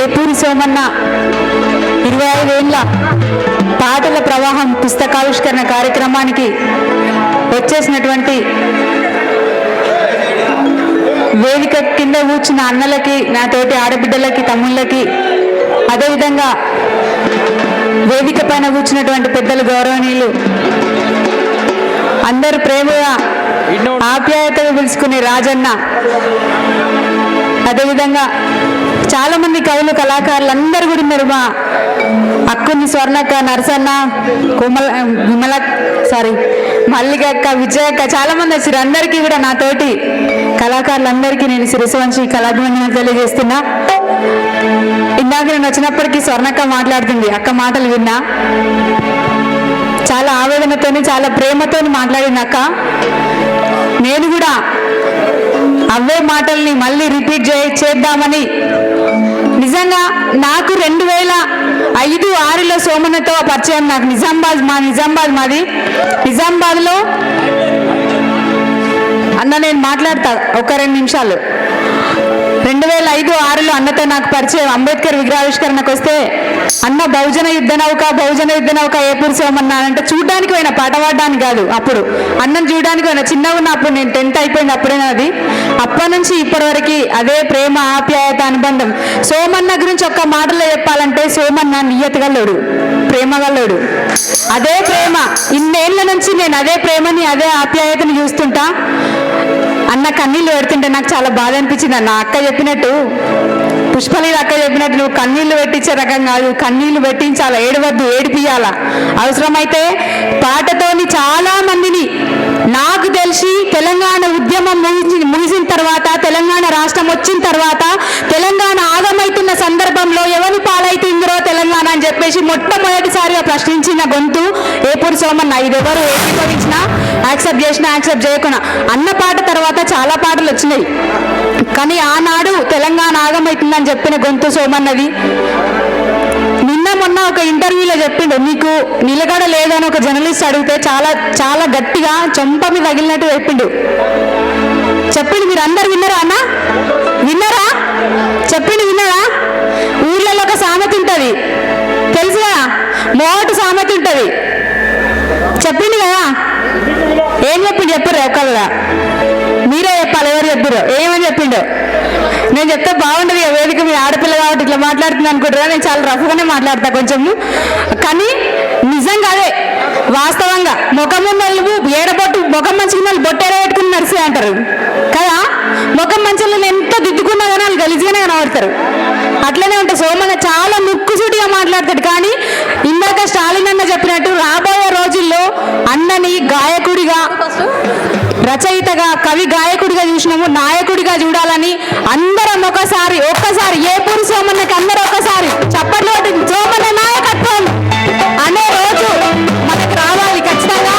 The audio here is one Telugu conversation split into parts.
ఏపూరి సోమన్న 25 ఏళ్ల పాటల ప్రవాహం పుస్తకావిష్కరణ కార్యక్రమానికి వచ్చేసినటువంటి వేదిక కింద కూర్చున్న అన్నలకి, నా తోటి ఆడబిడ్డలకి, తమ్ముళ్ళకి, అదేవిధంగా వేదిక పైన కూర్చున్నటువంటి పెద్దలు, గౌరవనీయులు, అందరూ ప్రేమగా ఆప్యాయతగా పిలుచుకునే రాజన్న, అదేవిధంగా చాలామంది కవులు, కళాకారులు అందరూ కూడా ఉన్నారు. మా అక్కుని, స్వర్ణక్క, నరసన్న, మల్లికక్క, విజయక్క, చాలామంది వచ్చారు. అందరికీ కూడా నాతోటి కళాకారులందరికీ నేను శిరస్సు వంచి కళాభివందనలు తెలియజేస్తున్నా. ఇందాక నేను వచ్చినప్పటికీ స్వర్ణక్క మాట్లాడుతుంది, అక్క మాటలు విన్నా. చాలా ఆవేదనతోని, చాలా ప్రేమతోని మాట్లాడిన అక్క. నేను కూడా అవే మాటల్ని మళ్ళీ రిపీట్ చేద్దామని, నిజంగా నాకు 2005-06లో సోమన్నతో పరిచయం. నాకు నిజామాబాద్ మాది. నిజామాబాద్లో అన్న నేను మాట్లాడతా ఒక 2 నిమిషాలు. 2005-06లో అన్నతో నాకు పరిచయం. అంబేద్కర్ విగ్రహావిష్కరణకు వస్తే అన్న బహుజన యుద్ధ నౌక ఏపూరి సోమన్న అంటే చూడడానికి పోయినా, పాట పాడడానికి కాదు. అప్పుడు అన్నం చూడడానికి పోయినా, చిన్నగా ఉన్నప్పుడు, నేను 10th అయిపోయింది అప్పుడేనా అది. అప్పటి నుంచి ఇప్పటి వరకు అదే ప్రేమ, ఆప్యాయత, అనుబంధం. సోమన్న గురించి ఒక్క మాటలో చెప్పాలంటే, సోమన్న నియతగల్లోడు, ప్రేమగల్లోడు. అదే ప్రేమ ఇన్నేళ్ల నుంచి నేను అదే ప్రేమని, అదే ఆప్యాయతని చూస్తుంటా. అన్న కన్నీళ్ళు పెడుతుంటే నాకు చాలా బాధ అనిపించింది. అన్న అక్క చెప్పినట్టు, పుష్పలీల అక్క చెప్పినట్టు, నువ్వు కన్నీళ్లు పెట్టించే రకం కాదు, కన్నీళ్లు పెట్టించాలా, ఏడవద్దు, ఏడిపియాలా. అవసరమైతే పాటతోని చాలా మందిని, నాకు తెలిసి తెలంగాణ ఉద్యమం ముగిసిన తర్వాత, తెలంగాణ రాష్ట్రం వచ్చిన తర్వాత, తెలంగాణ ఆగమైతున్న సందర్భంలో ఎవరి పాలైతుందో తెలంగాణ అని చెప్పేసి మొట్టమొదటిసారిగా ప్రశ్నించిన గొంతు ఏపూరి సోమన్న. ఇది ఎవరు ఏకీభవించినా, యాక్సెప్ట్ చేసినా, యాక్సెప్ట్ చేయకుండా, అన్న పాట తర్వాత చాలా పాటలు వచ్చినాయి. కానీ ఆనాడు తెలంగాణ ఆగమైతుందని చెప్పిన గొంతు సోమన్నది. నిన్న మొన్న ఒక ఇంటర్వ్యూలో చెప్పిండు, నీకు నిలకడ లేదని ఒక జర్నలిస్ట్ అడిగితే చాలా చాలా గట్టిగా చంప మీద తగిలినట్టు చెప్పిండు. మీరు అందరు విన్నారా అన్న? విన్నారా? విన్నారా? ఊళ్ళలో ఒక సామెత ఉంటుంది తెలుసుగా, మోటు సామెత ఉంటుంది. చెప్పిండు కదా, ఏం చెప్పారు ఒకళ్ళ? మీరే చెప్పాలి, ఎవరు చెప్పారు, ఏమని చెప్పిండు? నేను చెప్తే బాగుంటుంది. వేదిక మీ ఆడపిల్ల కాబట్టి ఇట్లా మాట్లాడుతుంది అనుకుంటారా? నేను చాలా రఫ్గానే మాట్లాడతా కొంచెము, కానీ నిజంగా అదే వాస్తవంగా. ముఖం ఏడబొట్టు, ముఖం మంచిగా బొట్టేర పెట్టుకుని నడిచి అంటారు కదా. ముఖం మంచిగా ఎంత దిద్దుకున్నా కానీ వాళ్ళు గలీజ్గానే కనబడతారు. అట్లనే ఉంటుంది. సోమన్న చాలా ముక్కుసూటిగా మాట్లాడతాడు. కానీ ఇందాక స్టాలిన్ అన్న చెప్పినట్టు రాబోయే రోజుల్లో అన్నని గాయకుడిగా, రచయితగా, కవి గాయకుడిగా చూసినాము, నాయకుడిగా చూడాలని అందరం ఒక్కసారి ఏపూరి సోమన్నకి అందరూ ఒకసారి చప్పట్లు కొట్టి సోమన్న నాయకత్వం అనే రోజు మనకు రావాలి ఖచ్చితంగా.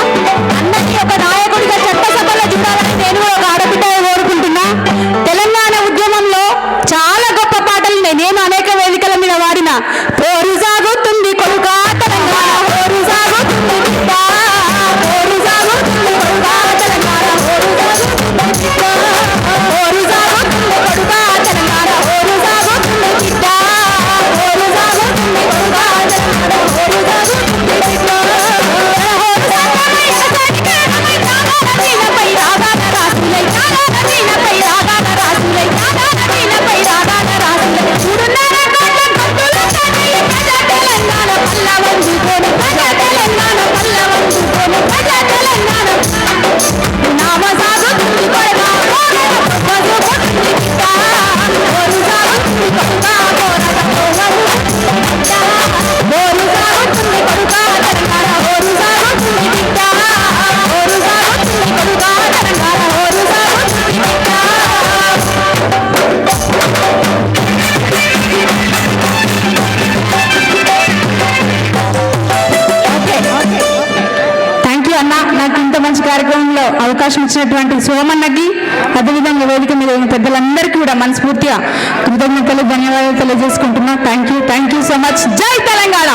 అన్నకి ఒక నాయకుడిగా చట్టసభలో చూడాలని నేను ఒక ఆడబిడ్డగా కోరుకుంటున్నా. తెలంగాణ ఉద్యమంలో చాలా గొప్ప పాటలు నేను అనేక వేదికల మీద వాడిన. పోరు సాగుతుంది కొడుక తెలంగాణ, పోరు సాగుతుంది బిడ్డ, పోరు సాగుతుంది కొడుక తెలంగాణ, పోరు సాగుతుంది బిడ్డ, పోరు సాగుతుంది కొడుక తెలంగాణ, పోరు సాగుతుంది బిడ్డ, పోరు సాగుతుంది కొడుక తెలంగాణ, పోరు సాగుతుంది బిడ్డ. పై రాగాల రాసులై, పై రాగాల రాసులై, పై రాగాల రాసులై, చూడున్నారా తెలంగాణ పల్ల వంచుకొని, తెలంగాణ పల్ల వంచుకొని, తెలంగాణ నామ సాగుతుంది కొడగా, సాగుతుంది బిడ్డ, బోరు సాగుతుంది కొడుక, బోరు సాగుతుంది కొడుక తెలంగాణ, బోరు సాగుతుంది బిడ్డ, బోరు సాగుతుంది కొడుక తెలంగాణ, బోరు సాగుతుంది బిడ్డ. థ్యాంక్ యూ అన్న, నాకు ఇంత మంచి కార్యక్రమంలో అవకాశం ఇచ్చినటువంటి సోమన్నకి, అదేవిధంగా వేదిక మీద పెద్దలందరికీ కూడా మనస్ఫూర్తిగా కృతజ్ఞతలు, ధన్యవాదాలు తెలియజేసుకుంటున్నా. Thank you so much. జై తెలంగాణ.